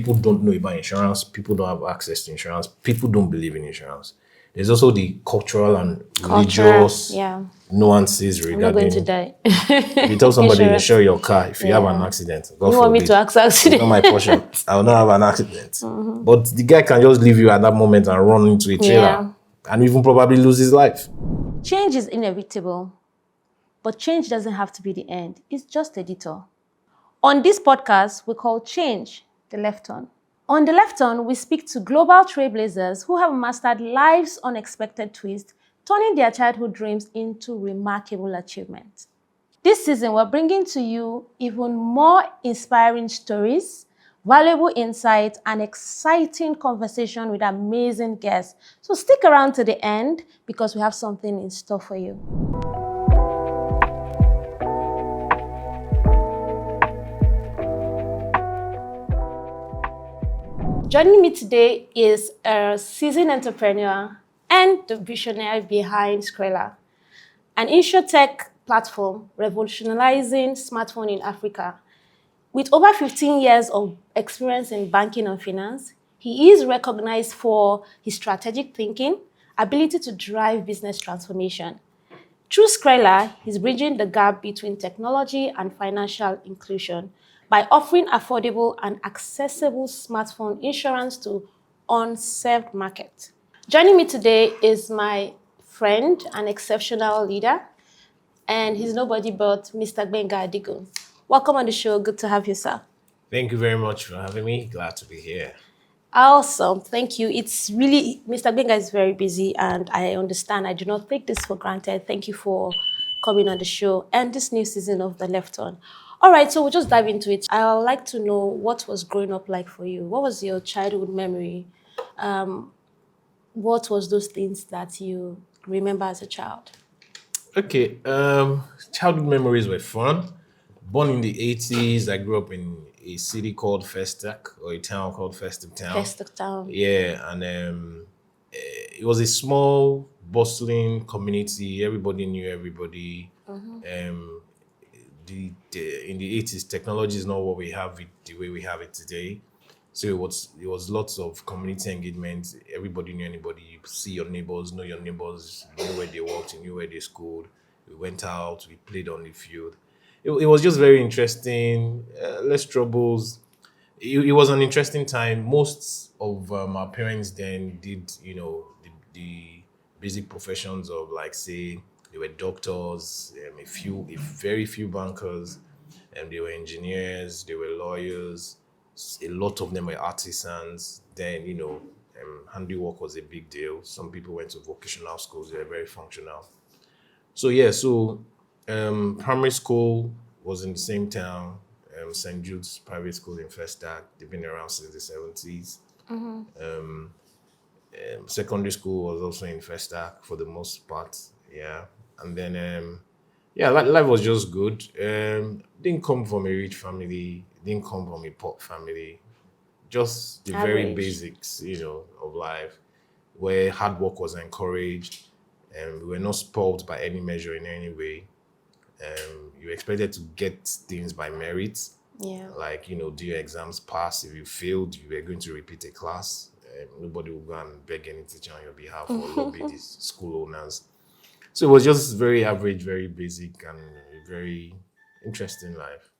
people don't know about insurance. People don't have access to insurance. People don't believe in insurance. There's also the cultural and religious nuances regarding. I'm not going to die. If you tell somebody to insure your car, if you have an accident, God you want me forbid, to accident? it's not my portion. I will not have an accident. But the guy can just leave you at that moment and run into a trailer and even probably lose his life. Change is inevitable, but change doesn't have to be the end. It's just a detour. On this podcast, we call Change the Left Turn. On the Left Turn, we speak to global trailblazers who have mastered life's unexpected twist, turning their childhood dreams into remarkable achievements. This season, we're bringing to you even more inspiring stories, valuable insights, and exciting conversation with amazing guests. So stick around to the end because we have something in store for you. Joining me today is a seasoned entrepreneur and the visionary behind Scrella, an insurtech platform revolutionizing smartphone in Africa. With over 15 years of experience in banking and finance, he is recognized for his strategic thinking, ability to drive business transformation. Through Scrella, he's bridging the gap between technology and financial inclusion by offering affordable and accessible smartphone insurance to unserved market. Joining me today is my friend and exceptional leader, and he's nobody but Mr. Gbenga Adigun. Welcome on the show. Good to have you, sir. Thank you very much for having me. Glad to be here. Awesome. Thank you. It's really, Mr. Gbenga is very busy, and I understand. I do not take this for granted. Thank you for coming on the show and this new season of The Left Turn. All right, so we'll just dive into it. I would like to know what was growing up like for you. What was your childhood memory? What was those things that you remember as a child? Okay, childhood memories were fun. Born in the 80s, I grew up in a city called Festac, or a town called Festac Town. Festac Town. Yeah, and it was a small, bustling community. Everybody knew everybody. In the 80s, technology is not what we have it the way we have it today. So it was lots of community engagement. Everybody knew anybody. You see your neighbors, know your neighbors, you knew where they worked, you knew where they schooled. We went out, we played on the field. It was just very interesting. Less troubles. It was an interesting time. Most of our parents then did, the basic professions of, like, say, they were doctors, very few bankers, and they were engineers, they were lawyers. A lot of them were artisans. Then, handiwork was a big deal. Some people went to vocational schools. They were very functional. So primary school was in the same town, St. Jude's Private School in Festac. They've been around since the 70s. Secondary school was also in Festac for the most part. Yeah. And then, life was just good. Didn't come from a rich family, didn't come from a poor family. Just the very basics, of life, where hard work was encouraged, and we were not spoiled by any measure in any way. You expected to get things by merit. Yeah. Like, do your exams, pass. If you failed, you were going to repeat a class. Nobody will go and beg any teacher on your behalf or lobby these school owners. So it was just very average, very basic, and a very interesting life.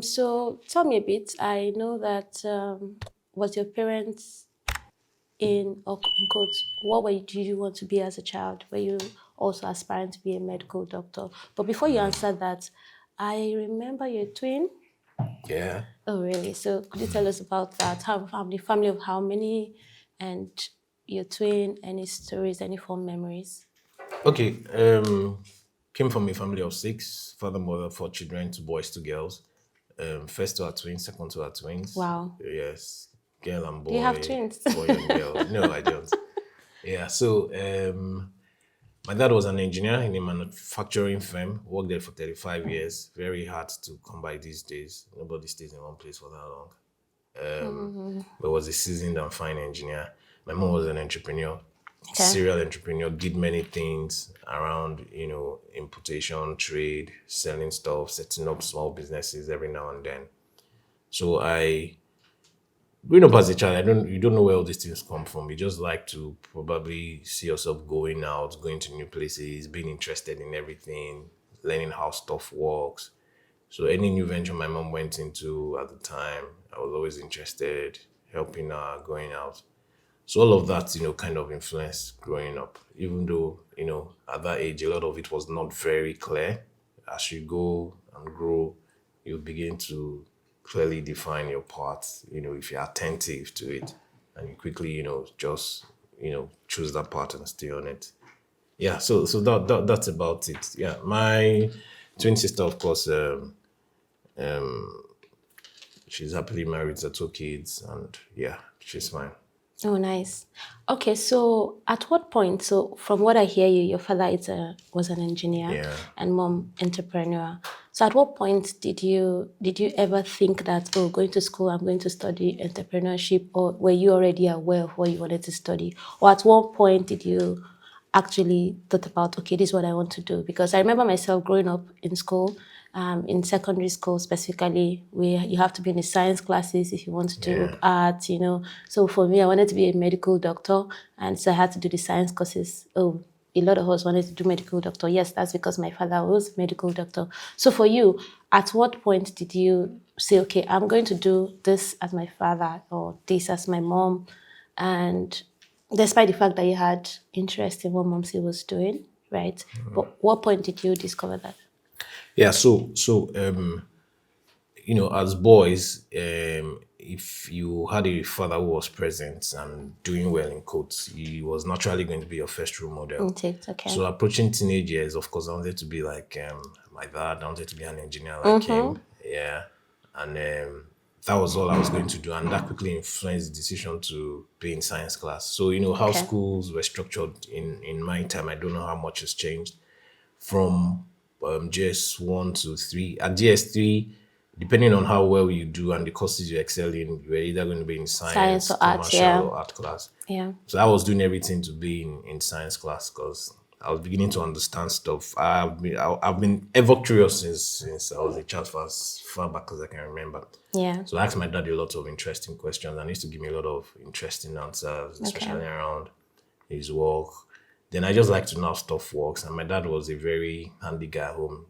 So tell me a bit. I know that was your parents in quotes, did you want to be as a child? Were you also aspiring to be a medical doctor? But before you answer that, I remember you're a twin. Yeah. Oh, really? So could you tell us about that? Family of how many, and your twin, any stories, any fond memories? Okay. Came from a family of 6, father, mother, 4 children, 2 boys, 2 girls. First 2 are twins, second 2 are twins. Wow. Yes. Girl and boy. Do you have twins? Boy and girl. No, I don't. Yeah. So my dad was an engineer in a manufacturing firm, worked there for 35 years. Very hard to come by these days. Nobody stays in one place for that long. But was a seasoned and fine engineer. My mom was an entrepreneur. Okay. Serial entrepreneur, did many things around, importation, trade, selling stuff, setting up small businesses every now and then. So I growing up as a child, you don't know where all these things come from. You just like to probably see yourself going out, going to new places, being interested in everything, learning how stuff works. So any new venture my mom went into at the time, I was always interested, helping her, going out. So all of that, kind of influenced growing up. Even though, at that age, a lot of it was not very clear. As you go and grow, you begin to clearly define your path, if you're attentive to it and you quickly, just, choose that path and stay on it. Yeah, so that's about it. Yeah. My twin sister, of course, she's happily married to 2 kids and yeah, she's fine. Oh, nice. Okay, so at what point? So from what I hear you, your father was an engineer Yeah. and mom entrepreneur. So at what point did you ever think that, oh, going to school, I'm going to study entrepreneurship, or were you already aware of what you wanted to study? Or at what point did you actually thought about, okay, this is what I want to do? Because I remember myself growing up in school, in secondary school specifically, where you have to be in the science classes if you want to do Yeah. art. So for me, I wanted to be a medical doctor, and so I had to do the science courses. Oh, a lot of us wanted to do medical doctor. Yes, that's because my father was medical doctor. So for you, at what point did you say, okay, I'm going to do this as my father or this as my mom? And despite the fact that you had interest in what Momsy was doing, right? But what point did you discover that? Yeah, as boys, if you had a father who was present and doing well in quotes, he was naturally going to be your first role model. Okay. So approaching teenage years, of course, I wanted to be like my dad. I wanted to be an engineer like him. Yeah, and that was all I was going to do, and that quickly influenced the decision to be in science class. So how Okay. schools were structured in my time. I don't know how much has changed from GS1 to 3. At GS3, depending on how well you do and the courses you excel in, you're either going to be in Science science, or art, commercial, yeah. or art class. Yeah. So I was doing everything to be in science class because I was beginning to understand stuff. I've been ever curious since I was a child, for as far back as I can remember. Yeah. So I asked my dad a lot of interesting questions, and he used to give me a lot of interesting answers, Okay. especially around his work. Then I just like to know how stuff works. And my dad was a very handy guy at home.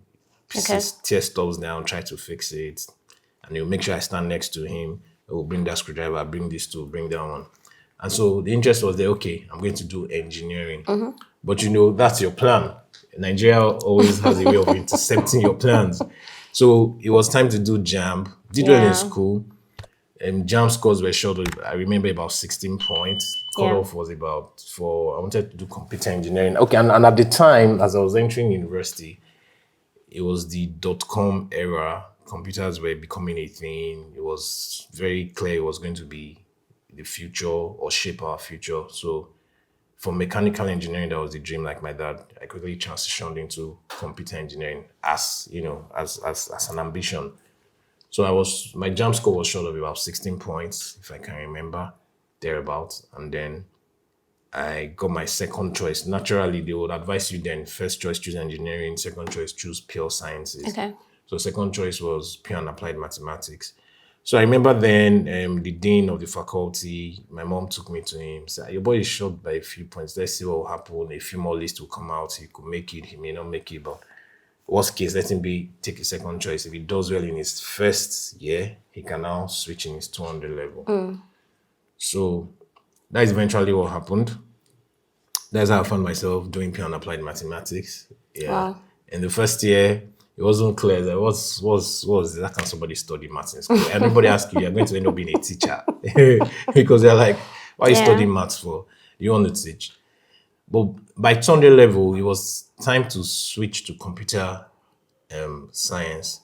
Okay. Tear stuff down, try to fix it. And he'll make sure I stand next to him. He will bring that screwdriver, bring this tool, bring that one. And so the interest was there, okay, I'm going to do engineering. But that's your plan. Nigeria always has a way of intercepting your plans. So it was time to do JAMB. Did well in Yeah. school. JAMB scores were short. I remember about 16 points. Yeah. Cutoff was I wanted to do computer engineering. Okay, and at the time, as I was entering university, it was the dot-com era. Computers were becoming a thing. It was very clear it was going to be the future or shape our future. So for mechanical engineering, that was the dream. Like my dad, I quickly transitioned into computer engineering as an ambition. So my jam score was short of about 16 points, if I can remember, thereabouts. And then I got my second choice. Naturally, they would advise you then first choice choose engineering, second choice choose pure sciences. Okay. So second choice was pure and applied mathematics. So I remember then the dean of the faculty, my mom took me to him, said, your boy is short by a few points. Let's see what will happen. A few more lists will come out. He could make it, he may not make it, but worst case, let him take a second choice. If he does well in his first year, he can now switch in his 200 level. So that is eventually what happened. That's how I found myself doing pure and applied mathematics. Yeah. Wow. In the first year, it wasn't clear that was that can somebody study maths in school? Everybody asks you, you're going to end up being a teacher. Because they're like, why are you Yeah. studying maths for? You want to teach. But by 200 level, it was time to switch to computer science.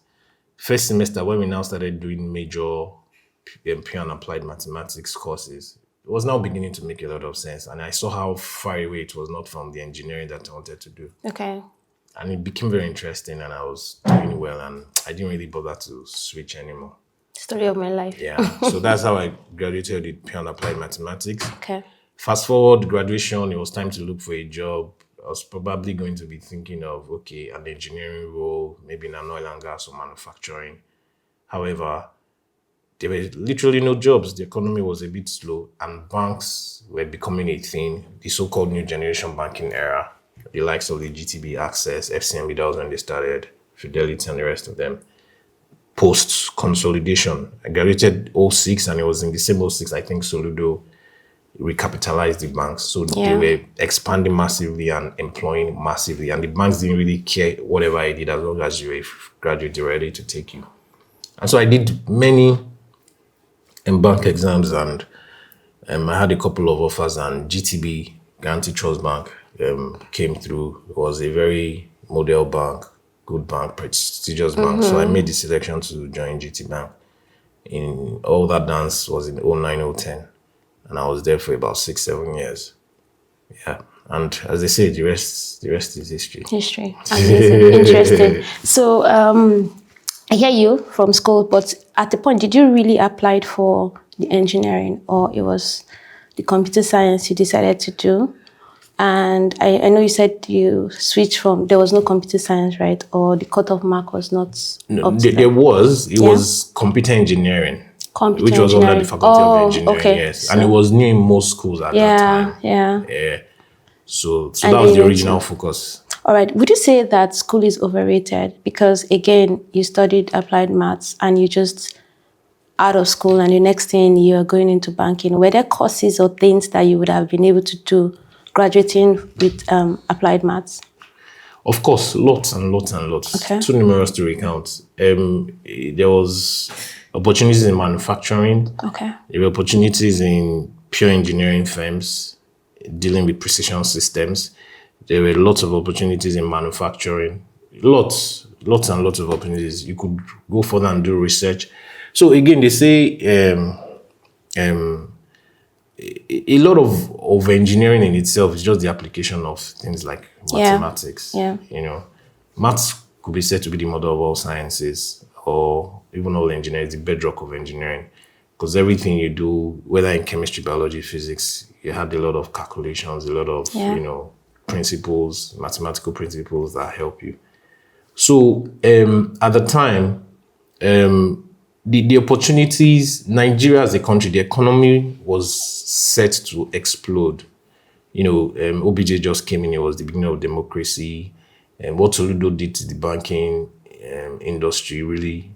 First semester, when we now started doing major pure and applied mathematics courses, it was now beginning to make a lot of sense. And I saw how far away it was not from the engineering that I wanted to do. Okay. And it became very interesting and I was doing well and I didn't really bother to switch anymore. Story of my life. Yeah. So that's how I graduated with pure and applied mathematics. Okay. Fast forward graduation, it was time to look for a job. I was probably going to be thinking of, okay, an engineering role, maybe in an oil and gas or manufacturing. However, there were literally no jobs. The economy was a bit slow, and banks were becoming a thing. The so-called new generation banking era, the likes of the GTB Access, FCMB, that was when they started, Fidelity, and the rest of them. Post consolidation, I graduated '06, and it was in the same '06 I think Soludo recapitalized the banks. So they were expanding massively and employing massively. And the banks didn't really care whatever I did as long as you were a graduate, they were ready to take you. And so I did many bank exams, and I had a couple of offers, and GTB, Guarantee Trust Bank, came through. It was a very model bank, good bank, prestigious bank. So I made the selection to join GT Bank. In all that dance was in '09, '10. And I was there for about 6-7 years. Yeah. And as they say, the rest is history. History. Amazing. Interesting. So I hear you from school, but at the point, did you really apply for the engineering, or it was the computer science you decided to do? And I know you said you switched from, there was no computer science, right? Or the cutoff mark was not up to There was. It was computer engineering. Which was under the Faculty of Engineering, yes. So, and it was new in most schools at that time. Yeah. So that was the original focus. All right. Would you say that school is overrated? Because again, you studied applied maths and you just out of school, and the next thing you're going into banking. Were there courses or things that you would have been able to do graduating with applied maths? Of course, lots and lots and lots. Okay. Too numerous to recount. There was opportunities in manufacturing. Okay. There were opportunities in pure engineering firms dealing with precision systems. There were lots of opportunities in manufacturing. Lots and lots of opportunities. You could go further and do research. So again, they say a lot of engineering in itself is just the application of things like mathematics. Yeah. You know, maths could be said to be the mother of all sciences, or even all engineering, the bedrock of engineering. Because everything you do, whether in chemistry, biology, physics, you had a lot of calculations, a lot of, principles, mathematical principles that help you. So at the time, the opportunities, Nigeria as a country, the economy was set to explode. OBJ just came in, it was the beginning of democracy. And what Soludo did to the banking industry really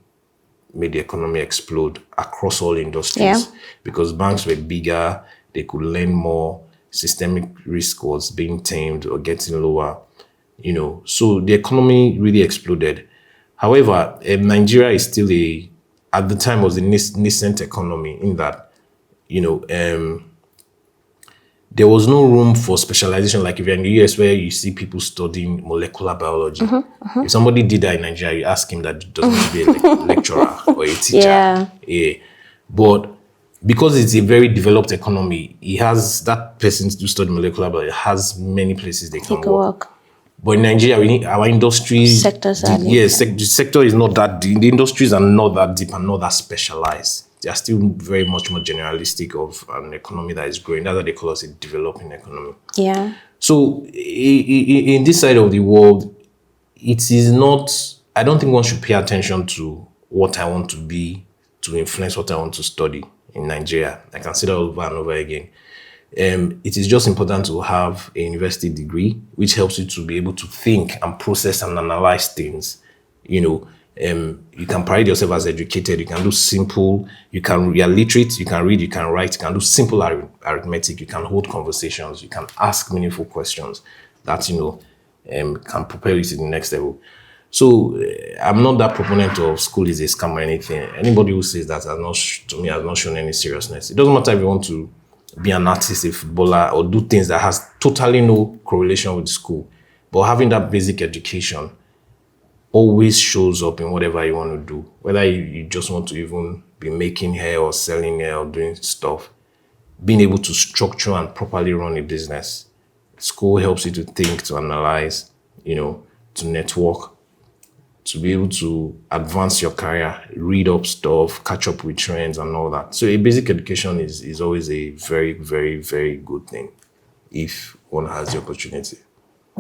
made the economy explode across all industries, because banks were bigger, they could lend more, systemic risk was being tamed or getting lower, so the economy really exploded. However, Nigeria is still at the time was a nascent economy in that, there was no room for specialization. Like if you're in the US where you see people studying molecular biology, if somebody did that in Nigeria, you ask him that doesn't want to be a lecturer or a teacher. Yeah. But because it's a very developed economy, he has that person to study molecular biology has many places they can work. But in Nigeria, our industries sectors are the sector is not that deep. The industries are not that deep and not that specialized. They are still very much more generalistic of an economy that is growing. That's what they call us a developing economy. Yeah. So in this side of the world, it is not, I don't think one should pay attention to what I want to be to influence what I want to study in Nigeria. I can say that over and over again. It is just important to have a university degree, which helps you to be able to think and process and analyze things. You can pride yourself as educated. You can do simple. You are literate. You can read. You can write. You can do simple arithmetic. You can hold conversations. You can ask meaningful questions that can propel you to the next level. So I'm not that proponent of school is a scam or anything. Anybody who says that has not shown any seriousness. It doesn't matter if you want to be an artist, a footballer, or do things that has totally no correlation with school. But having that basic education always shows up in whatever you want to do. Whether you just want to even be making hair or selling hair or doing stuff, being able to structure and properly run a business. School helps you to think, to analyze, to network, to be able to advance your career, read up stuff, catch up with trends and all that. So a basic education is always a very, very, very good thing if one has the opportunity.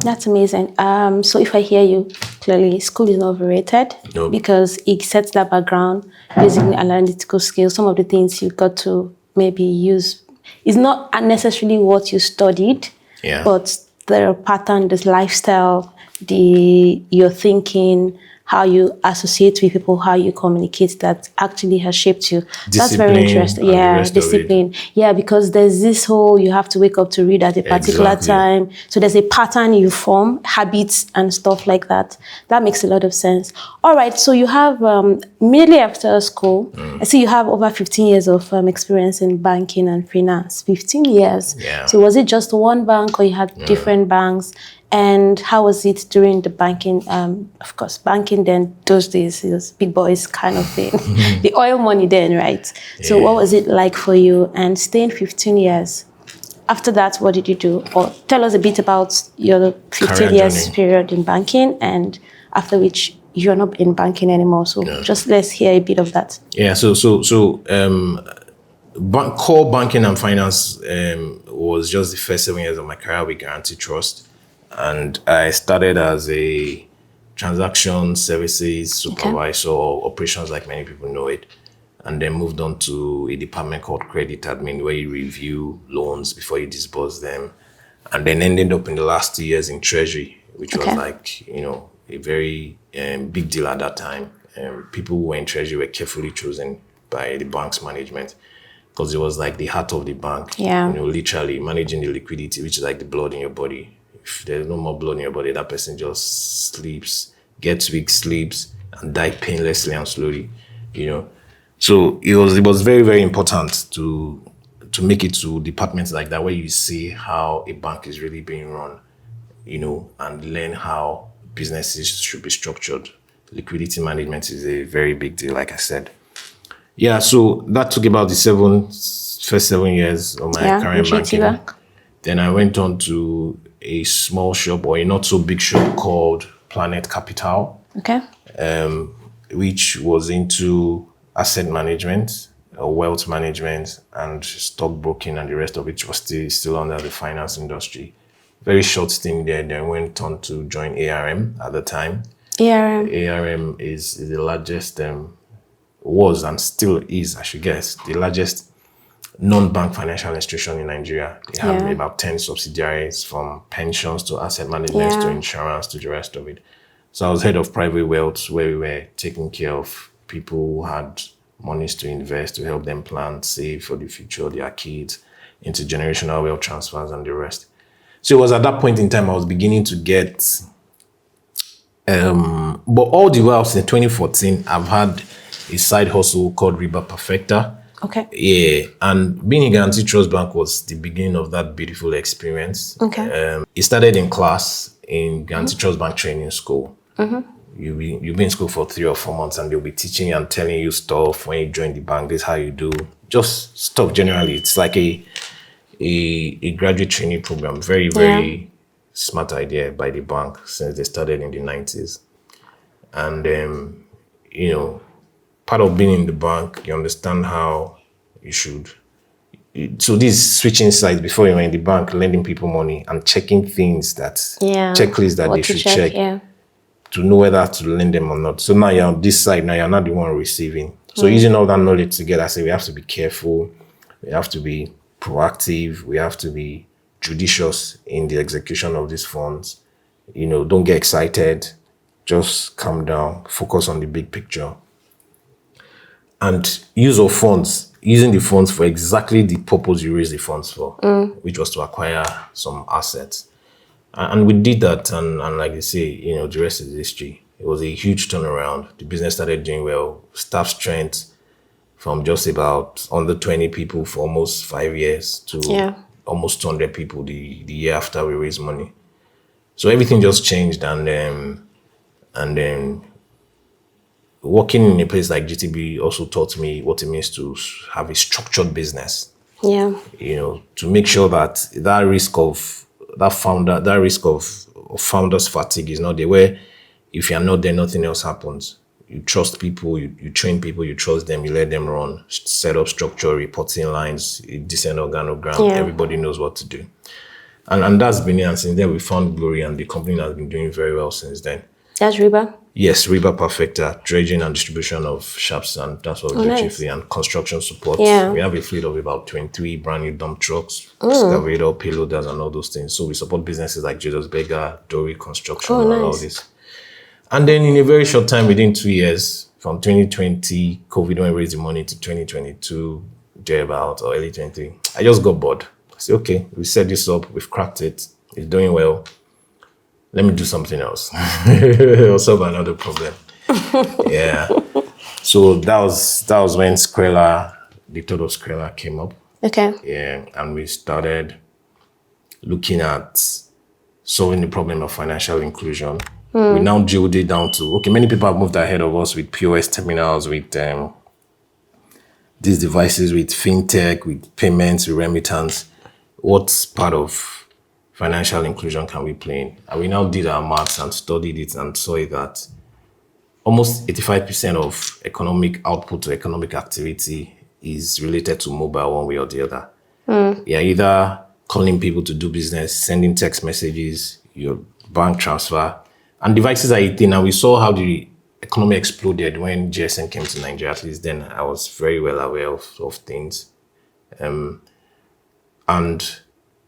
That's amazing. So if I hear you clearly, school is not overrated No. because it sets that background, using analytical skills, some of the things you got to maybe use. It's not necessarily what you studied, Yeah. but the pattern, the lifestyle, your thinking, how you associate with people, how you communicate, that actually has shaped you. That's very Discipline interesting. and the Yeah, rest of it. discipline. Yeah, because there's this whole you have to wake up to read at a particular Exactly. time. So there's a pattern you form, habits and stuff like that. That makes a lot of sense. All right, so you have immediately after school, I see you have over 15 years of experience in banking and finance. 15 years. Yeah. So was it just one bank or you had different banks? And how was it during the banking? Of course, banking then, those days, it was big boys kind of thing. The oil money then, right? So Yeah. what was it like for you? And staying 15 years, after that, what did you do? Or tell us a bit about your 15 Career years journey. period in banking, and after which you're not in banking anymore. So just let's hear a bit of that. Yeah. Core banking and finance was just the first 7 years of my career with Guarantee Trust, and I started as a transaction services supervisor, or operations, like many people know it, and then moved on to a department called credit admin, where you review loans before you disburse them, and then ended up in the last 2 years in treasury, which was Okay. like, a very big deal at that time. People who were in treasury were carefully chosen by the bank's management, because it was like the heart of the bank. Yeah. Literally managing the liquidity, which is like the blood in your body. If there's no more blood in your body, that person just sleeps, gets weak, sleeps, and die painlessly and slowly. So it was very, very important to make it to departments like that, where you see how a bank is really being run, and learn how businesses should be structured. Liquidity management is a very big deal, like I said. Yeah, so that took about the first 7 years of my Yeah, career in Initiative banking. Bank. Then I went on to a small shop, or a not so big shop, called Planet Capital, Okay. which was into asset management, wealth management, and stockbroking, and the rest of it was still under the finance industry. Very short stint there. Then went on to join ARM at the time. Yeah. ARM is the largest, was and still is, I should guess, the largest non-bank financial institution in Nigeria. They have Yeah. about 10 subsidiaries, from pensions to asset management to Yeah. insurance to the rest of it. So I was head of private wealth, where we were taking care of people who had monies to invest, to help them plan, save for the future, their kids, intergenerational wealth transfers and the rest. So it was at that point in time I was beginning to get, but all the while since 2014, I've had a side hustle called Riba Perfecta. Okay. Yeah, and being in Guarantee Trust Bank was the beginning of that beautiful experience. Okay. It started in class in Guarantee Trust Bank training school. You'll be in school for 3 or 4 months, and they'll be teaching you and telling you stuff. When you join the bank, this is how you do. Just stuff generally. It's like a graduate training program. Very, very smart idea by the bank, since they started in the 90s. And, part of being in the bank, you understand how you should. So this switching sides before you were in the bank, lending people money and checking things checklists that What they to should check Yeah. to know whether to lend them or not. So now you're on this side, now you're not the one receiving. So using all that knowledge together, I say we have to be careful, we have to be proactive, we have to be judicious in the execution of these funds. Don't get excited, just calm down, focus on the big picture. And using the funds for exactly the purpose you raised the funds for, which was to acquire some assets. And we did that, and like they say, the rest is history. It was a huge turnaround. The business started doing well. Staff strength from just about under 20 people for almost 5 years to almost 200 people the year after we raised money. So everything just changed, and then working in a place like GTB also taught me what it means to have a structured business. Yeah. To make sure that risk of founder's fatigue is not there, where if you're not there, nothing else happens. You trust people, you train people, you trust them, you let them run, set up structure, reporting lines, a decent organogram, everybody knows what to do. And that's been it. And since then, we found glory, and the company has been doing very well since then. That's Riba. Yes, Riba Perfecta, dredging and distribution of shafts, and that's what we do nice. chiefly, and construction support. Yeah. We have a fleet of about 23 brand new dump trucks, excavator, payloaders, and all those things. So we support businesses like Gbega, Dory Construction, and all this. And then in a very short time, within 2 years, from 2020, COVID when we raised the money, to 2022, thereabout, or early 23, I just got bored. I said, okay, we set this up, we've cracked it, it's doing well. Let me do something else or solve another problem. Yeah. So that was when Scrella, the thought of Scrella came up. Okay. Yeah. And we started looking at solving the problem of financial inclusion. We now drilled it down to, okay, many people have moved ahead of us with POS terminals, with these devices, with fintech, with payments, with remittance. What part of financial inclusion can we play in? And we now did our maths and studied it and saw it that almost 85% of economic output or economic activity is related to mobile one way or the other. You're either calling people to do business, sending text messages, your bank transfer, and devices are a thing. And we saw how the economy exploded when GSM came to Nigeria. At least then I was very well aware of things. And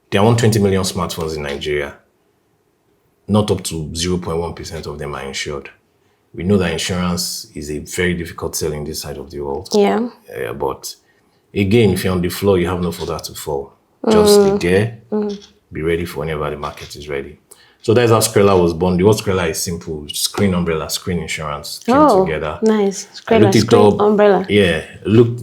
there are 120 million smartphones in Nigeria. Not up to 0.1% of them are insured. We know that insurance is a very difficult sell in this side of the world. Yeah. But again, if you're on the floor, you have no further to fall. Just be there, be ready for whenever the market is ready. So that's how Scrella was born. The word Scrella is simple: screen umbrella, screen insurance came together. Nice. Scrella, screen umbrella. Yeah,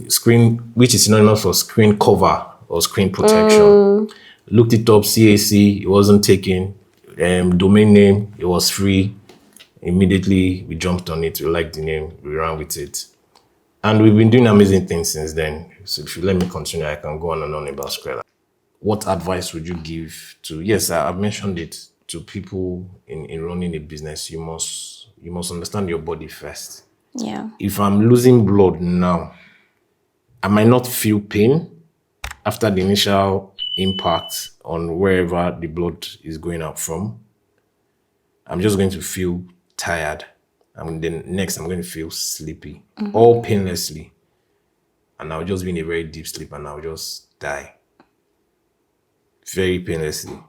screen, which is synonymous for screen cover or screen protection. Looked it up, CAC, it wasn't taken. Domain name, it was free. Immediately, we jumped on it. We liked the name. We ran with it. And we've been doing amazing things since then. So if you let me continue, I can go on and on about Scrella. What advice would you give to, yes, I've mentioned it, to people in running a business? You must understand your body first. Yeah. If I'm losing blood now, I might not feel pain after the initial impact on wherever the blood is going out from. I'm just going to feel tired. And then next, I'm going to feel sleepy, all painlessly. And I'll just be in a very deep sleep and I'll just die. Very painlessly.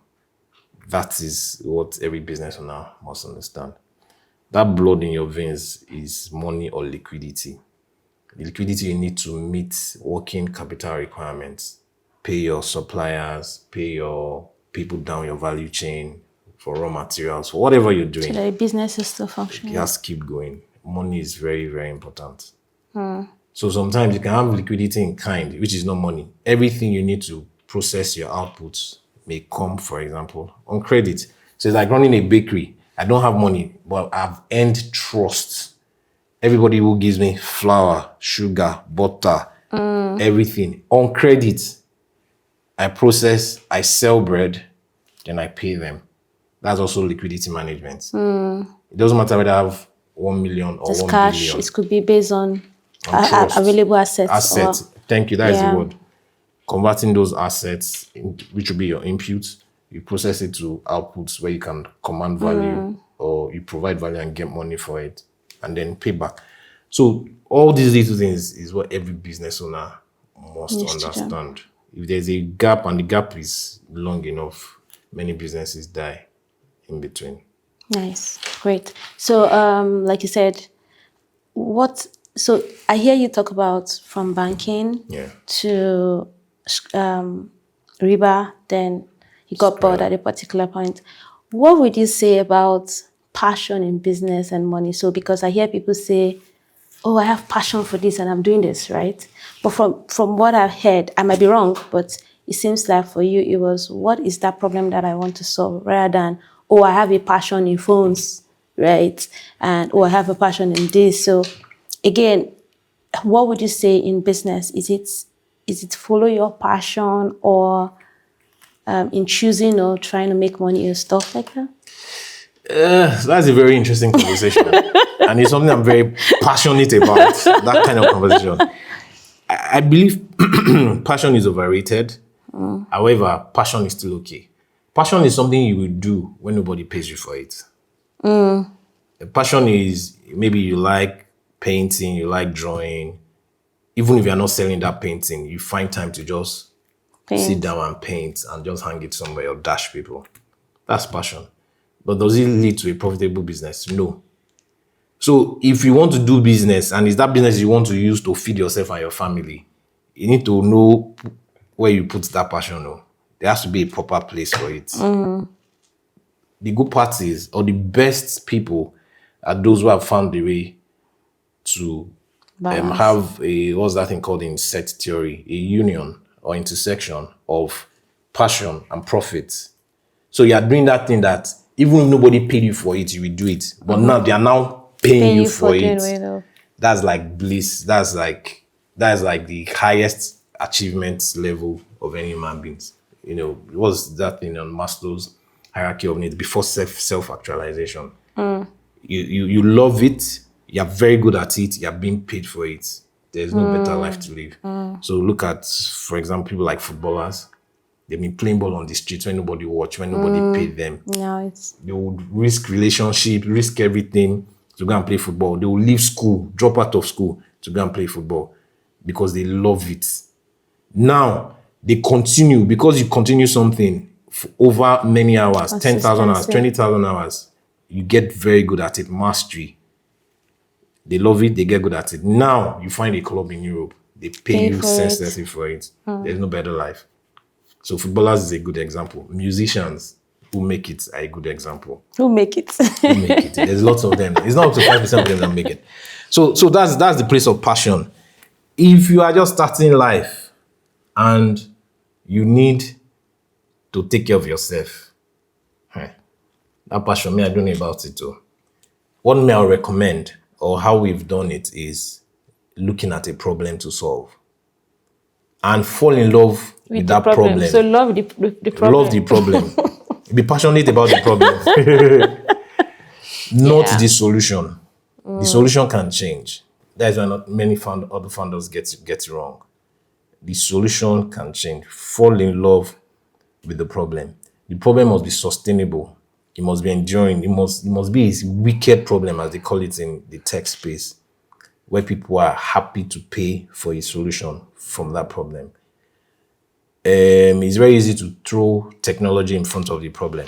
That is what every business owner must understand. That blood in your veins is money or liquidity. The liquidity you need to meet working capital requirements. Pay your suppliers, pay your people down your value chain for raw materials, for whatever you're doing. So the business is still functioning. You just keep going. Money is very, very important. So sometimes you can have liquidity in kind, which is not money. Everything you need to process your outputs may come, for example, on credit. So it's like running a bakery. I don't have money, but I've earned trust. Everybody who gives me flour, sugar, butter, everything on credit. I process, I sell bread, then I pay them. That's also liquidity management. It doesn't matter whether I have 1 million or Just 1 cash. billion. It could be based on trust. available assets. Assets. Thank you. That is Yeah. the word. Converting those assets, which will be your inputs, you process it to outputs where you can command value or you provide value and get money for it and then pay back. So all these little things is what every business owner must Needs to do. understand. If there's a gap and the gap is long enough, many businesses die in between. Nice. Great. So, like you said, so I hear you talk about from banking to Riba, then you got bored at a particular point. What would you say about passion in business and money? So, because I hear people say, oh, I have passion for this and I'm doing this, right? But from what I've heard, I might be wrong, but it seems like for you, it was, what is that problem that I want to solve, rather than, oh, I have a passion in phones, right? And, oh, I have a passion in this. So again, what would you say in business? Is it follow your passion, or in choosing or trying to make money or stuff like that? That's a very interesting conversation. And it's something I'm very passionate about, that kind of conversation. I believe passion is overrated. However, passion is still okay. Passion is something you will do when nobody pays you for it. Passion is maybe you like painting, you like drawing. Even if you're not selling that painting, you find time to just sit Paint. down and paint and just hang it somewhere or dash people. That's passion. But does it lead to a profitable business? No. So if you want to do business and it's that business you want to use to feed yourself and your family, you need to know where you put that passion. No. There has to be a proper place for it. The good part is, or the best people are those who have found the way to Balance. have a, what's that thing called in set theory, a union or intersection of passion and profit. So you are doing that thing that even if nobody paid you for it, you will do it. But now they are now paying you for doing it. it. That's like bliss. That's like the highest achievement level of any human beings. You know, it was that thing on Maslow's hierarchy of needs before self actualization. You love it, you're very good at it, you're being paid for it. There's no better life to live. So look at, for example, people like footballers. They've been playing ball on the streets when nobody watched, when nobody paid them. Now it's They would risk relationship, risk everything to go and play football. They will leave school, drop out of school to go and play football because they love it. Now they continue because you continue something for over many hours, 10,000 hours, Consistency. 20,000 hours. You get very good at it, mastery. They love it, they get good at it. Now you find a club in Europe, they pay you for it. senselessly for it. There's no better life. So footballers is a good example. Musicians who make it are a good example. who make it. Who make it. There's lots of them. It's not up to 5% of them that make it. So that's the place of passion. If you are just starting life and you need to take care of yourself, that passion, me, I don't know about it too. What may I recommend or how we've done it is looking at a problem to solve and fall in love with the that problem. So love the problem. Love the problem. Be passionate about the problem. Not Yeah. the solution. The solution can change. That's why not many other founders get it wrong. The solution can change. Fall in love with the problem. The problem must be sustainable. It must be enduring. It must be a wicked problem, as they call it in the tech space, where people are happy to pay for a solution from that problem. It's very easy to throw technology in front of the problem.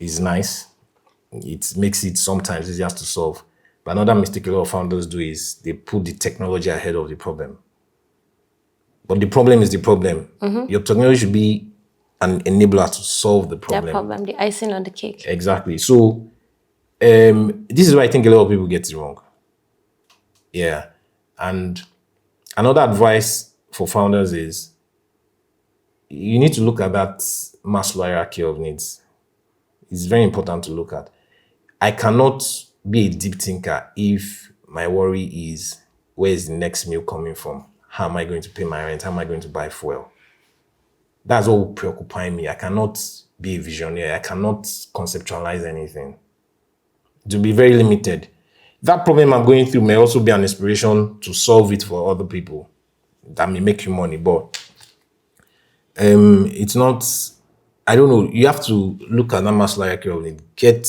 It's nice. It makes it sometimes easier to solve. But another mistake a lot of founders do is they put the technology ahead of the problem. But the problem is the problem. Your technology should be an enabler to solve the That problem. problem, the icing on the cake. Exactly. So this is why I think a lot of people get it wrong. Yeah. And another advice for founders is you need to look at that Maslow hierarchy of needs. It's very important to look at. I cannot be a deep thinker if my worry is where is the next meal coming from? How am I going to pay my rent? How am I going to buy fuel? That's what will preoccupy me. I cannot be a visionary. I cannot conceptualize anything. To be very limited. That problem I'm going through may also be an inspiration to solve it for other people. That may make you money, but it's not, I don't know, you have to look at that Maslow hierarchy of need, get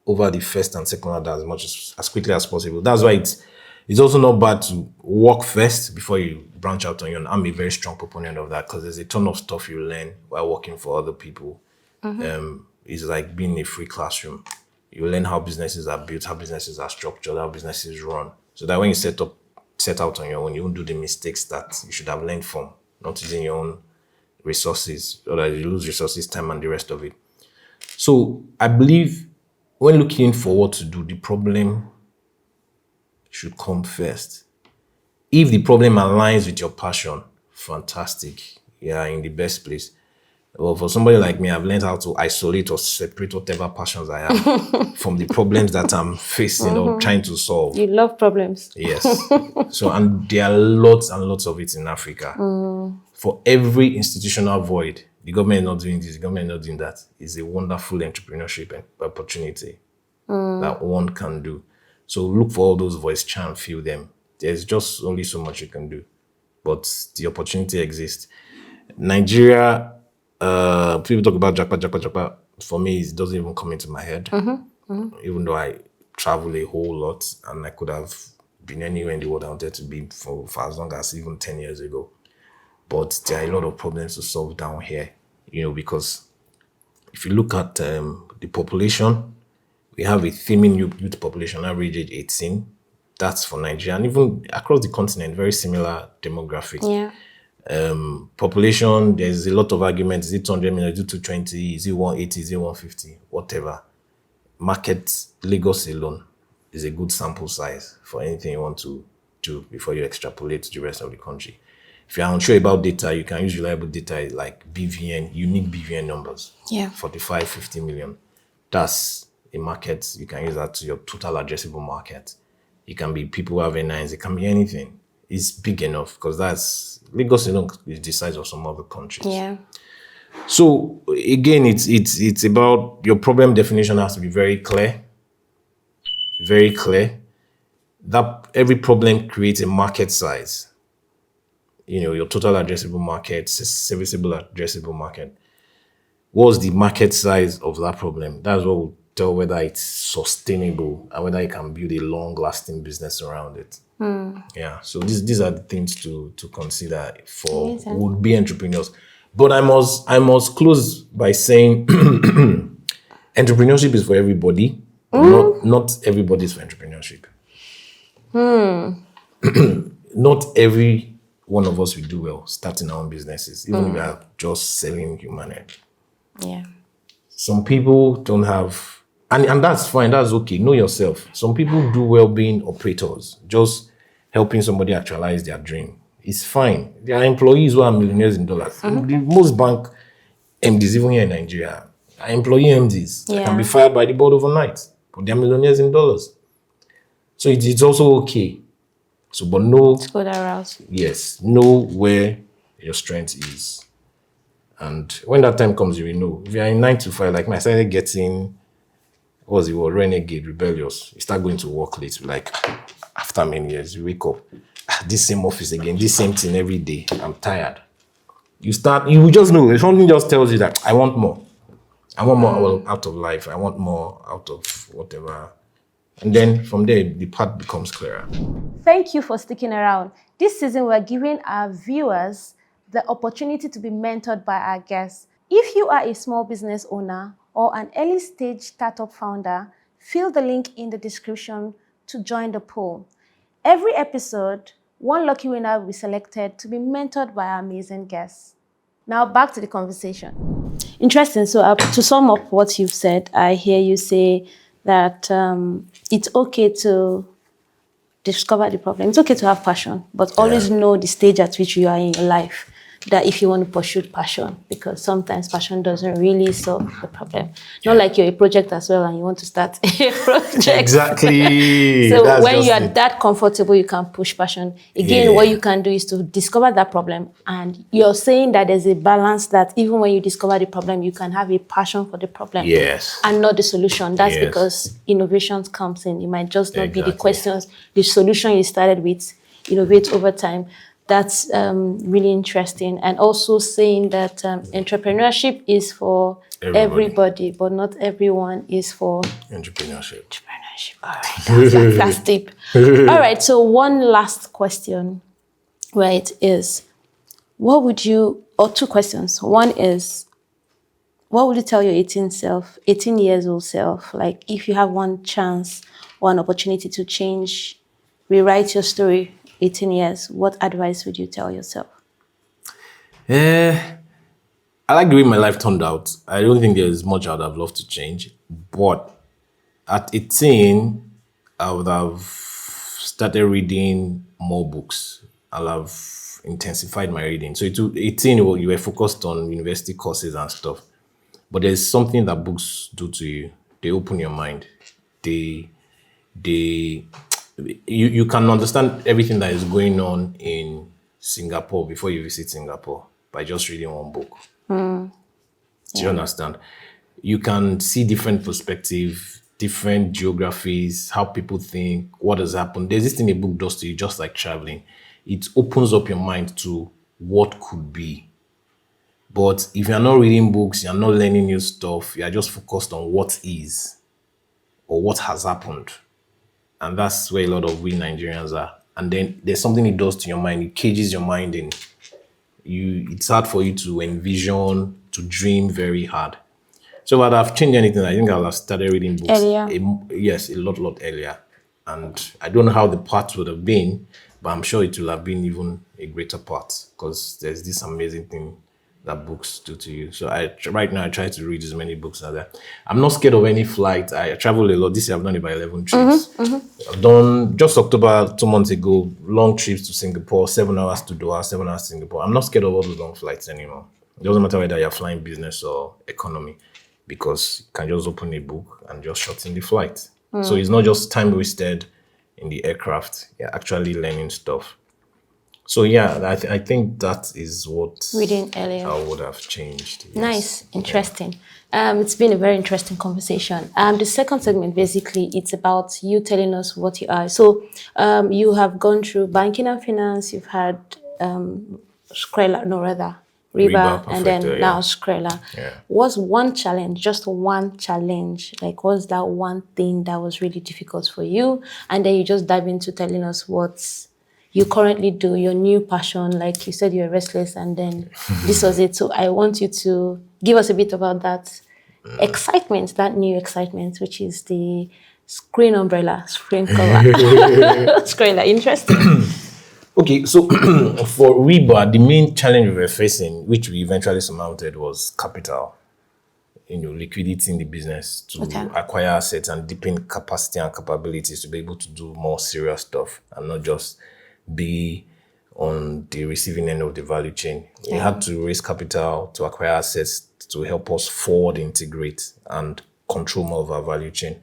over the first and second order as quickly as possible. That's why it's also not bad to work first before you branch out on your own. I'm a very strong proponent of that because there's a ton of stuff you learn while working for other people. It's like being in a free classroom. You learn how businesses are built, how businesses are structured, how businesses run. So that when you set out on your own, you won't do the mistakes that you should have learned from, not using your own resources, or that you lose resources, time, and the rest of it. So I believe when looking for what to do, the problem should come first. If the problem aligns with your passion, fantastic. You are in the best place. Well, for somebody like me, I've learned how to isolate or separate whatever passions I have from the problems that I'm facing or trying to solve. You love problems. Yes. So, and there are lots and lots of it in Africa. For every institutional void, the government is not doing this, the government is not doing that, is a wonderful entrepreneurship opportunity that one can do. So look for all those voices, try and fill them. There's just only so much you can do, but the opportunity exists. Nigeria People talk about jackpot. For me, it doesn't even come into my head. Even though I travel a whole lot and I could have been anywhere in the world I wanted to be for as long as even 10 years ago. But there are a lot of problems to solve down here, because if you look at the population, we have a teeming youth population, average age 18. That's for Nigeria. And even across the continent, very similar demographics. Yeah. Population, there's a lot of arguments. Is it 200 million? Is it 220? Is it 180? Is it 150? Whatever. Market, Lagos alone is a good sample size for anything you want to do before you extrapolate to the rest of the country. If you're unsure about data, you can use reliable data like BVN, unique BVN numbers. Yeah. 45, 50 million. That's a market. You can use that to your total addressable market. It can be people who have N9s. It can be anything. It's big enough because that's Lagos alone is the size of some other countries. Yeah. So again, it's about your problem definition has to be very clear. Very clear. That every problem creates a market size. Your total addressable market, serviceable addressable market. What's the market size of that problem? That's what will tell whether it's sustainable and whether you can build a long-lasting business around it. Yeah. So these are the things to consider for would-be entrepreneurs. But I must close by saying entrepreneurship is for everybody. Not everybody is for entrepreneurship. Not every one of us will do well starting our own businesses, even if we are just selling humanity. Yeah. Some people don't have, and that's fine, that's okay. Know yourself. Some people do well being operators, just helping somebody actualize their dream. It's fine. There are employees who are millionaires in dollars. The most bank MDs, even here in Nigeria, are employee MDs that can be fired by the board overnight, but they're millionaires in dollars. So it's also okay. So, but know, Let's go that route. yes, know where your strength is. And when that time comes, you will know. If you're in 9 to 5, like me, I started getting, what was it, renegade, rebellious. You start going to work late, like after many years, you wake up, this same office again, this same thing every day. I'm tired. You will just know. If something just tells you that I want more. I want more out of life. I want more out of whatever. And then from there, the path becomes clearer. Thank you for sticking around. This season, we're giving our viewers the opportunity to be mentored by our guests. If you are a small business owner or an early stage startup founder, fill the link in the description to join the poll. Every episode, one lucky winner will be selected to be mentored by our amazing guests. Now back to the conversation. Interesting. So to sum up what you've said, I hear you say that it's okay to discover the problem. It's okay to have passion, but always know the stage at which you are in your life. That if you want to pursue passion, because sometimes passion doesn't really solve the problem. Not like you're a project as well and you want to start a project. Exactly. So when you are that comfortable, you can push passion. Again, what you can do is to discover that problem. And you're saying that there's a balance that even when you discover the problem, you can have a passion for the problem. Yes. And not the solution. That's because innovations comes in. It might just not be the questions, the solution you started with, innovate over time. That's really interesting. And also saying that entrepreneurship is for everybody, but not everyone is for entrepreneurship. All right, that's deep. All right, so one last question, right, is what would you, or two questions. One is, what would you tell your 18 years old self, like if you have one chance or an opportunity to change, rewrite your story, 18 years, what advice would you tell yourself? I like the way my life turned out. I don't think there's much I would have loved to change. But at 18, I would have started reading more books. I'll have intensified my reading. So to 18, you were focused on university courses and stuff. But there's something that books do to you. They open your mind. You can understand everything that is going on in Singapore before you visit Singapore by just reading one book. Do you understand? You can see different perspectives, different geographies, how people think, what has happened. There's this thing a book does to you, just like traveling. It opens up your mind to what could be. But if you're not reading books, you're not learning new stuff, you're just focused on what is or what has happened. And that's where a lot of we Nigerians are. And then there's something it does to your mind. It cages your mind in you. It's hard for you to envision, to dream very hard. So if I'd have changed anything, I think I'll have started reading books. Earlier. Yes, a lot earlier. And I don't know how the path would have been, but I'm sure it will have been even a greater part because there's this amazing thing that books do to you. So right now I try to read as many books as that. I'm not scared of any flight. I travel a lot. This year I've done about 11 trips. I've done just October 2 months ago, long trips to Singapore, 7 hours to Doha, 7 hours to Singapore. I'm not scared of all those long flights anymore. It doesn't matter whether you're flying business or economy because you can just open a book and just shorten the flight. So it's not just time wasted in the aircraft. You're actually learning stuff. So yeah, I think that is what Reading earlier. I would have changed. Yes. Nice, interesting. It's been a very interesting conversation. The second segment, basically, it's about you telling us what you are. So you have gone through banking and finance. You've had Scrella, no rather, Reba, and then Perfecto, now yeah. Scrella. Yeah. What's one challenge, just one challenge? Like, what's that one thing that was really difficult for you? And then you just dive into telling us what you currently do, your new passion. Like you said, you're restless, and then this was it. So I want you to give us a bit about that excitement, that new excitement, which is the screen umbrella, screen cover. Scrella, interesting. Okay, so for Reba, the main challenge we were facing, which we eventually surmounted, was capital. Liquidity in the business to acquire assets and deepen capacity and capabilities to be able to do more serious stuff and not just be on the receiving end of the value chain. We had to raise capital to acquire assets to help us forward integrate and control more of our value chain.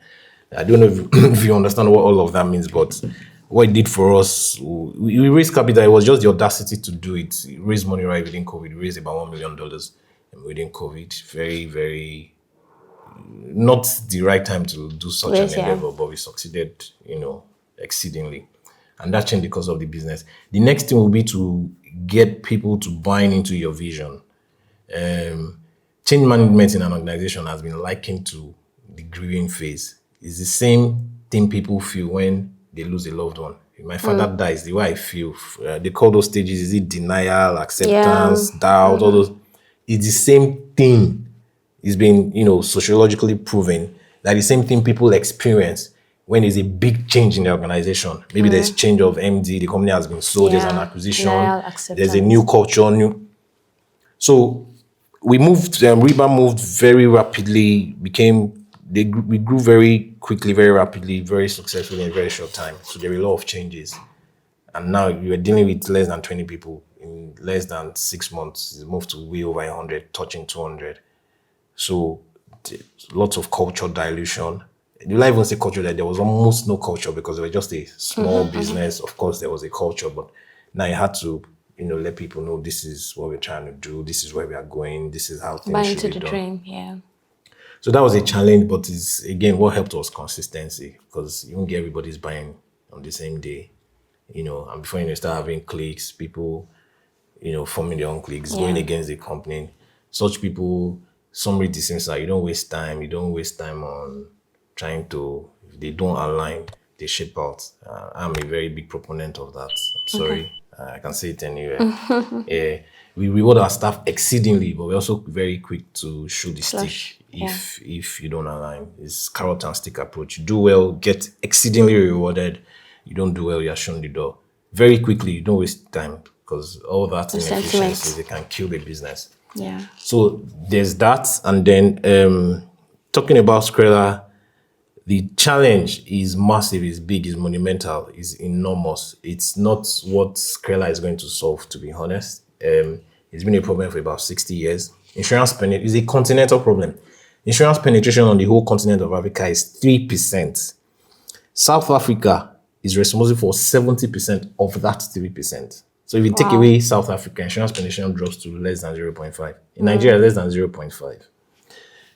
I don't know if you understand what all of that means, but what it did for us, we raised capital. It was just the audacity to do it. We raised money right within COVID. We raised about $1 million within COVID. Very, very not the right time to do such an endeavor, but we succeeded, exceedingly. And that changed because of the business. The next thing will be to get people to buy into your vision. Change management in an organization has been likened to the grieving phase. It's the same thing people feel when they lose a loved one. If my father dies, the way I feel, they call those stages, is it denial, acceptance, doubt, all those. It's the same thing. It's been, sociologically proven that the same thing people experience when there's a big change in the organization. Maybe there's change of MD, the company has been sold, there's an acquisition, there's a new culture, So we moved, Reba moved very rapidly, we grew very quickly, very rapidly, very successfully in a very short time. So there were a lot of changes. And now you are dealing with less than 20 people. In less than 6 months, it's moved to way over 100, touching 200. So lots of culture dilution. You not even say culture, that there was almost no culture because it was just a small business. Of course, there was a culture, but now you had to, let people know this is what we're trying to do, this is where we are going, this is how things Buy should into be the done. dream, yeah. So that was a challenge, but it's again what helped was consistency because you won't get everybody's buying on the same day, and before you start having cliques, people, forming their own cliques, going against the company. Such people, some read the same side. You don't waste time on trying to, if they don't align, they ship out. I'm a very big proponent of that. I'm sorry, I can say it anywhere. We reward our staff exceedingly, but we're also very quick to show the stick if you don't align. It's carrot and stick approach. You do well, get exceedingly rewarded. You don't do well, you're shown the door. Very quickly, you don't waste time because all that inefficiencies, they can kill the business. Yeah. So there's that. And then talking about Scrella, the challenge is massive, is big, is monumental, is enormous. It's not what Scrella is going to solve, to be honest. It's been a problem for about 60 years. Insurance penetration is a continental problem. Insurance penetration on the whole continent of Africa is 3%. South Africa is responsible for 70% of that 3%. So if you take away South Africa, insurance penetration drops to less than 0.5. In Nigeria, less than 0.5.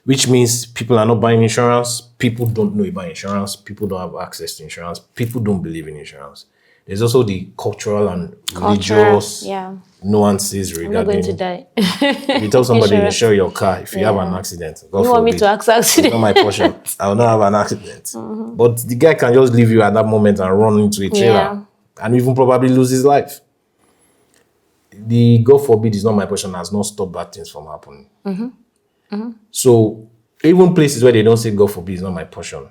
Which means people are not buying insurance, people don't know about insurance, people don't have access to insurance, people don't believe in insurance. There's also the cultural and Culture, religious yeah. nuances I'm not going to regarding. die. If you tell somebody Insurance. insure your car if you have an Yeah. accident, God You want me to forbid, ask it's not my accident? portion. I will not have an accident. But the guy can just leave you at that moment and run into a trailer Yeah. and even probably lose his life. The God forbid is not my portion has not stopped bad things from happening. So even places where they don't say God forbid is not my portion,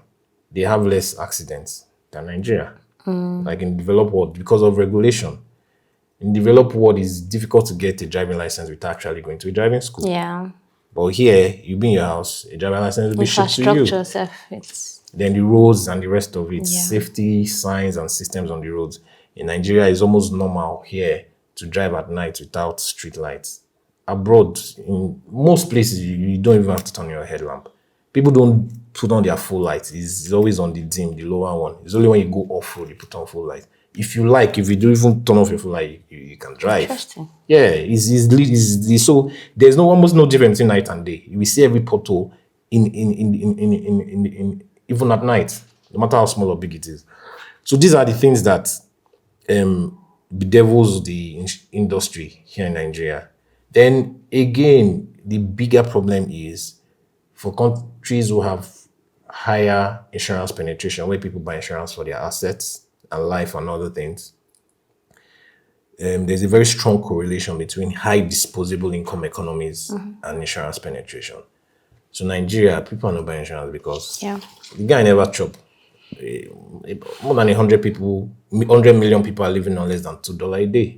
they have less accidents than Nigeria. Like in developed world because of regulation. In developed world, it's difficult to get a driving license without actually going to a driving school. Yeah. But here, you be in your house, a driving license will be shipped to you. Infrastructure, self, it's Then the roads and the rest of it, Yeah. safety signs and systems on the roads. In Nigeria, it's almost normal here to drive at night without street lights. Abroad, in most places, you don't even have to turn your headlamp. People don't put on their full lights. It's always on the dim, the lower one. It's only when you go off-road, you put on full light. If you like, if you do even turn off your full light, you can drive. interesting. Yeah, so there's almost no difference in night and day. You will see every pothole in even at night, no matter how small or big it is. So these are the things that bedevils the industry here in Nigeria. Then again, the bigger problem is for countries who have higher insurance penetration, where people buy insurance for their assets and life and other things. There's a very strong correlation between high disposable income economies and insurance penetration. So Nigeria, people are not buying insurance because Yeah. the guy never chop. More than 100 million people are living on less than $2 a day.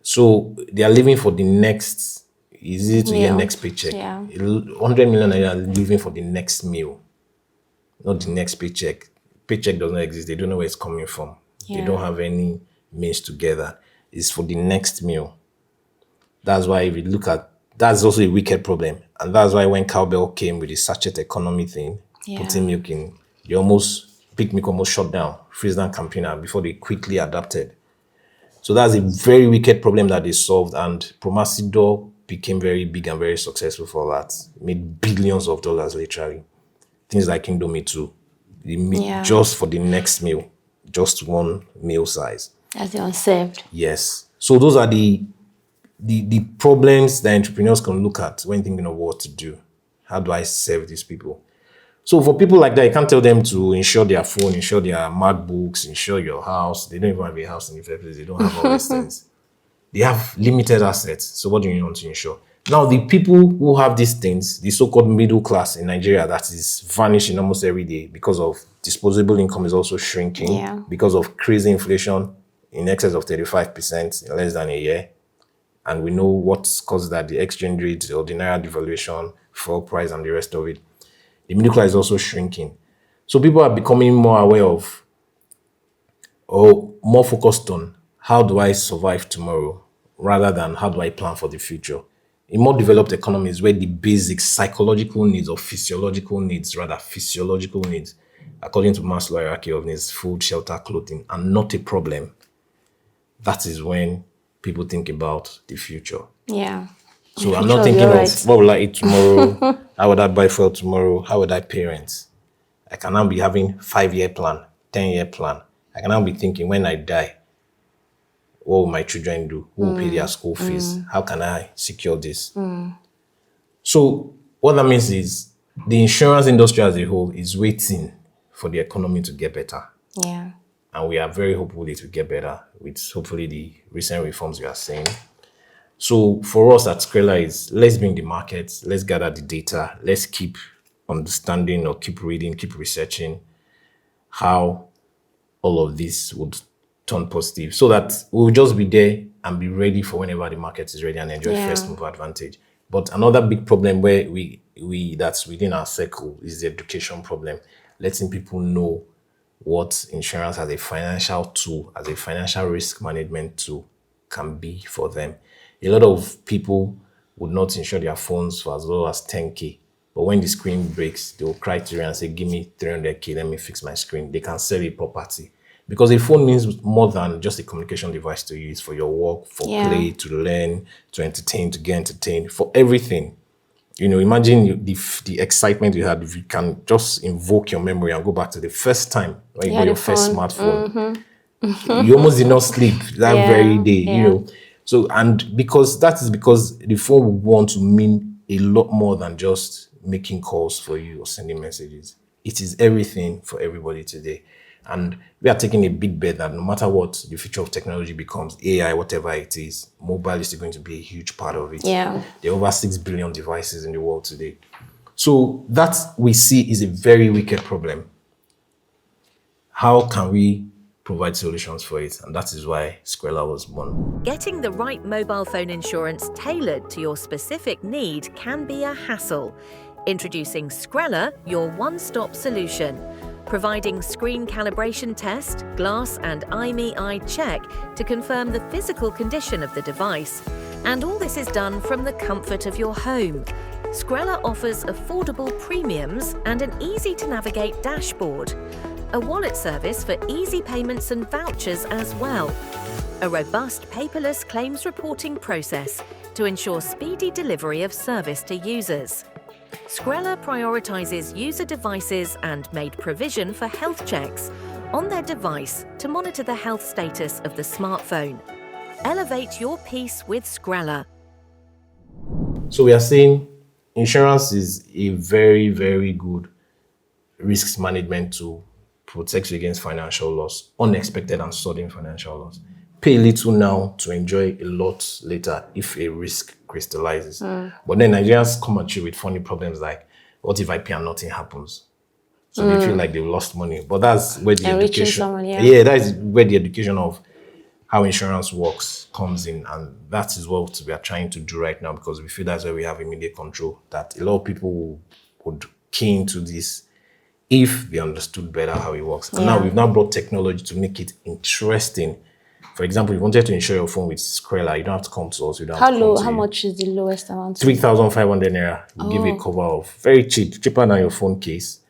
So they are living for the next, easy to get Meal. next paycheck. Yeah. 100 million are living for the next meal, not the next paycheck. Paycheck does not exist. They don't know where it's coming from. They Yeah. don't have any means together. It's for the next meal. That's why if you look at, that's also a wicked problem. And that's why when Cowbell came with the sachet economy thing, Yeah. putting milk in, Big Milk almost shut down, freeze down Campina before they quickly adapted. So that's a very wicked problem that they solved, and Promasidor became very big and very successful for that. Made billions of dollars literally. Things like Indomie too. They made Yeah. just for the next meal, just one meal size. That's the unserved. Yes. So those are the problems that entrepreneurs can look at when thinking of what to do. How do I serve these people? So for people like that, you can't tell them to insure their phone, insure their MacBooks, insure your house. They don't even have a house in the first place. They don't have all these things. They have limited assets. So what do you want to insure? Now, the people who have these things, the so-called middle class in Nigeria that is vanishing almost every day because of disposable income is also shrinking, Yeah. because of crazy inflation in excess of 35% in less than a year. And we know what's caused that, the exchange rate, the naira devaluation, fuel price, and the rest of it. The middle class is also shrinking. So people are becoming more aware of, or more focused on, how do I survive tomorrow rather than how do I plan for the future. In more developed economies where the basic physiological needs, according to Maslow's hierarchy of needs, food, shelter, clothing, are not a problem, that is when people think about the future. Yeah. So The I'm not future thinking will be of alright. what will I eat tomorrow? How would I buy fuel tomorrow? How would I parent? I can now be having 5-year plan, 10-year plan. I can now be thinking, when I die, what will my children do? Who will pay their school fees? How can I secure this? So what that means is the insurance industry as a whole is waiting for the economy to get better. Yeah. And we are very hopeful it will get better with hopefully the recent reforms we are seeing. So for us at Scrella is, let's be in the market, let's gather the data, let's keep understanding or keep reading, keep researching how all of this would turn positive, so that we'll just be there and be ready for whenever the market is ready and enjoy Yeah. first mover advantage. But another big problem where we that's within our circle is the education problem, letting people know what insurance as a financial tool, as a financial risk management tool can be for them. A lot of people would not insure their phones for as low as 10K. But when the screen breaks, they will cry to you and say, give me 300K, let me fix my screen. They can sell a property. Because a phone means more than just a communication device to use for your work, for Yeah. play, to learn, to entertain, to get entertained, for everything. You know, imagine the excitement you had if you can just invoke your memory and go back to the first time when you Yeah, got your the first phone. smartphone. You almost did not sleep that very day, you yeah. know. So, and because the phone will want to mean a lot more than just making calls for you or sending messages. It is everything for everybody today. And we are taking a big bet that no matter what the future of technology becomes, AI, whatever it is, mobile is still going to be a huge part of it. Yeah. There are over 6 billion devices in the world today. So that we see is a very wicked problem. How can we provide solutions for it? And that is why Scrella was born. Getting the right mobile phone insurance tailored to your specific need can be a hassle. Introducing Scrella, your one-stop solution, providing screen calibration test, glass and eye check to confirm the physical condition of the device. And all this is done from the comfort of your home. Scrella offers affordable premiums and an easy-to-navigate dashboard. A wallet service for easy payments and vouchers as well. A robust paperless claims reporting process to ensure speedy delivery of service to users. Scrella prioritizes user devices and made provision for health checks on their device to monitor the health status of the smartphone. Elevate your peace with Scrella. So we are saying insurance is a very, very good risk management tool, protects you against financial loss, unexpected and sudden financial loss. Pay little now to enjoy a lot later if a risk crystallizes. But then Nigerians come at you with funny problems like, what if I pay and nothing happens? So they feel like they've lost money. But that's where the Enriching education, someone, yeah. yeah, that is where the education of how insurance works comes in, and that is what we are trying to do right now, because we feel that's where we have immediate control, that a lot of people would key into this if they understood better how it works. And now we've now brought technology to make it interesting. For example, if you wanted to insure your phone with Scrella, you don't have to come to us. You don't have to come to How you. much is the lowest amount? 3,500 naira. We give you a cover of, very cheap, cheaper than your phone case.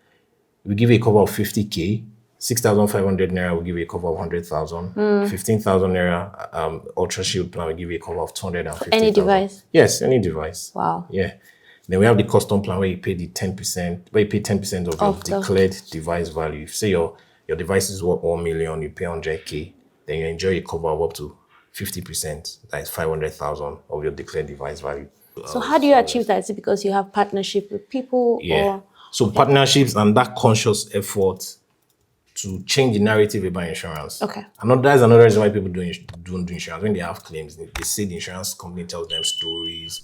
We give you a cover of 50K. 6,500 naira will give you a cover of 100,000. 15,000 naira Ultra Shield plan will give you a cover of 250,000. Any device? Yes, any device. Wow. Yeah. Then we have the custom plan where you pay the 10%, where you pay 10% of your declared device value. If say your device is worth 1 million, you pay 100K, then you enjoy a cover of up to 50%. That is 500,000 of your declared device value. So how do you achieve that? Is it because you have partnership with people? Yeah. Or So partnerships and that conscious effort to change the narrative about insurance. Okay. That's another reason why people don't do insurance. When they have claims, they say the insurance company tells them stories,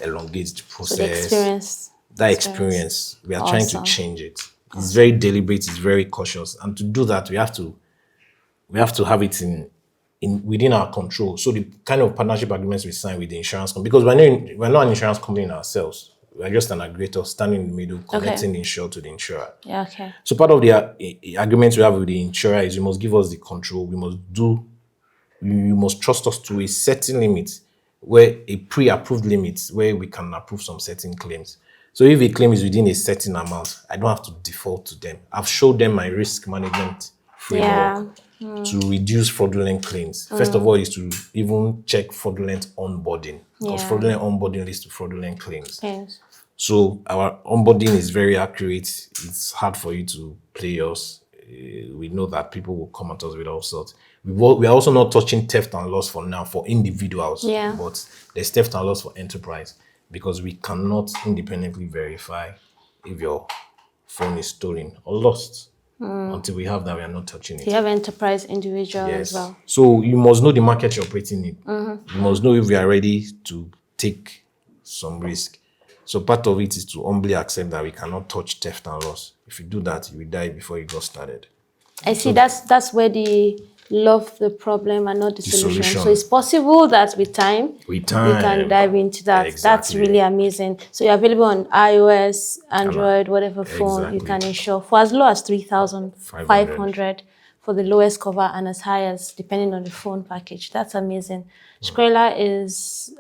elongates the process. So the experience. That experience, we are trying to change it. It's very deliberate, it's very cautious. And to do that, we have to have it within our control. So the kind of partnership agreements we sign with the insurance company, because we're not an insurance company in ourselves. We're just an aggregator standing in the middle, connecting the insurer to the insurer. Yeah, okay. So part of the agreements we have with the insurer is you must give us the control. You must trust us to a certain limit, where a pre-approved limit, where we can approve some certain claims. So if a claim is within a certain amount, I don't have to default to them. I've showed them my risk management framework to reduce fraudulent claims. First of all is to even check fraudulent onboarding, because fraudulent onboarding leads to fraudulent claims. Yes. So our onboarding is very accurate. It's hard for you to play us. We know that people will come at us with all sorts. We are also not touching theft and loss for now for individuals, but there's theft and loss for enterprise, because we cannot independently verify if your phone is stolen or lost. Until we have that, we are not touching it. You have enterprise individual as well. So you must know the market you're operating in. You must know if we are ready to take some risk. So part of it is to humbly accept that we cannot touch theft and loss. If you do that, you will die before you got started. I see. That's where they love the problem and not the solution. So it's possible that with time, we can dive into that. Exactly. That's really amazing. So you're available on iOS, Android, whatever phone you can insure for as low as 3,500 for the lowest cover, and as high as, depending on the phone package. That's amazing. Scrella is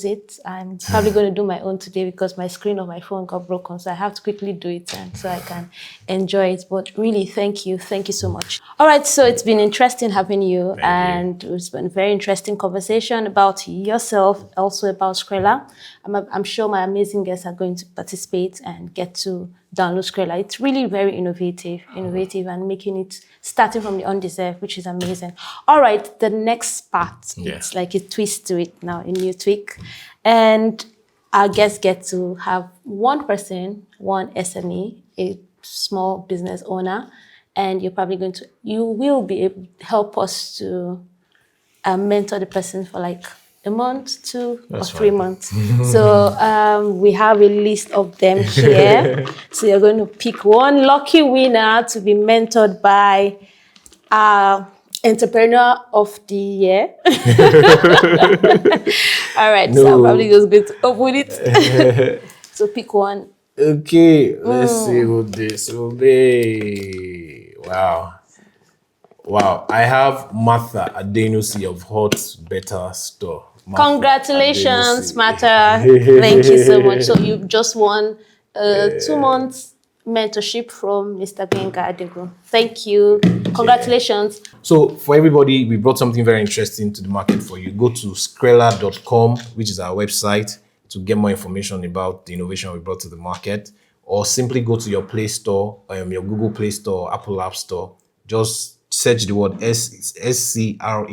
it. I'm probably going to do my own today because my screen of my phone got broken, so I have to quickly do it so I can enjoy it. But really, thank you so much. All right, so it's been interesting having you, and it's been a very interesting conversation about yourself, also about Scrella. I'm sure my amazing guests are going to participate and get to download Scrella. It's really very innovative, and making it starting from the Underserved, which is amazing. All right, the next part, it's like a twist to it now, a new tweak. And our guests get to have one person, one SME, a small business owner, and you will be able to help us to mentor the person for like a month, 2 or 3 months. So we have a list of them here. So you're going to pick one lucky winner to be mentored by our Entrepreneur of the Year. All right, so I'm probably just going to open it. So pick one. Okay, let's see what this will be. Wow, I have Martha Adenu, CEO of Hot Better Store. Martha Congratulations, Adenusi. Martha. Thank you so much. So you've just won 2 months mentorship from Mr. Gbenga Adigun. Thank you. Congratulations. So for everybody, we brought something very interesting to the market for you. Go to scrella.com, which is our website, to get more information about the innovation we brought to the market, or simply go to your Play Store, your Google Play Store, or Apple App Store. Just search the word SCRELLA,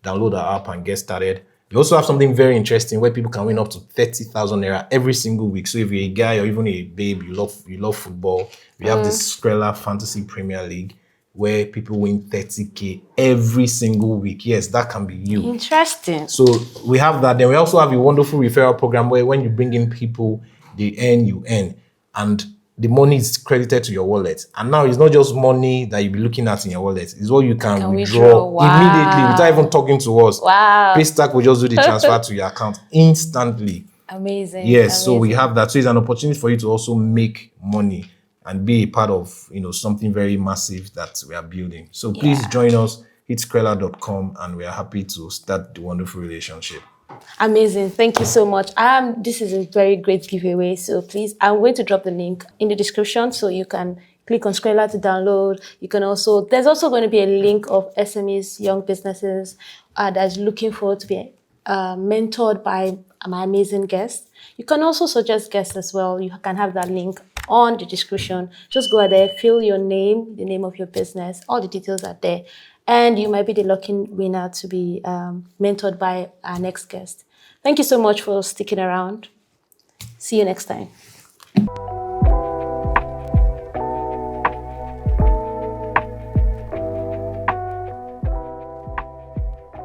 download our app and get started. We also have something very interesting where people can win up to 30,000 naira every single week. So if you're a guy or even a babe, you love football, we have this Scrella Fantasy Premier League where people win 30K every single week. Yes, that can be you. Interesting. So we have that. Then we also have a wonderful referral program where when you bring in people, they earn, you earn. And the money is credited to your wallet. And now it's not just money that you'll be looking at in your wallet. It's what you can withdraw immediately without even talking to us. Wow. Festac will just do the transfer to your account instantly. Amazing. Yes, so we have that. So it's an opportunity for you to also make money and be a part of something very massive that we are building. So please join us, hit scrella.com, and we are happy to start the wonderful relationship. Amazing. Thank you so much. This is a very great giveaway. So please, I'm going to drop the link in the description so you can click on Scrella to download. You can also, there's also going to be a link of SMEs, young businesses that's looking forward to be mentored by my amazing guests. You can also suggest guests as well. You can have that link on the description. Just go there, fill your name, the name of your business, all the details are there. And you might be the lucky winner to be mentored by our next guest. Thank you so much for sticking around. See you next time.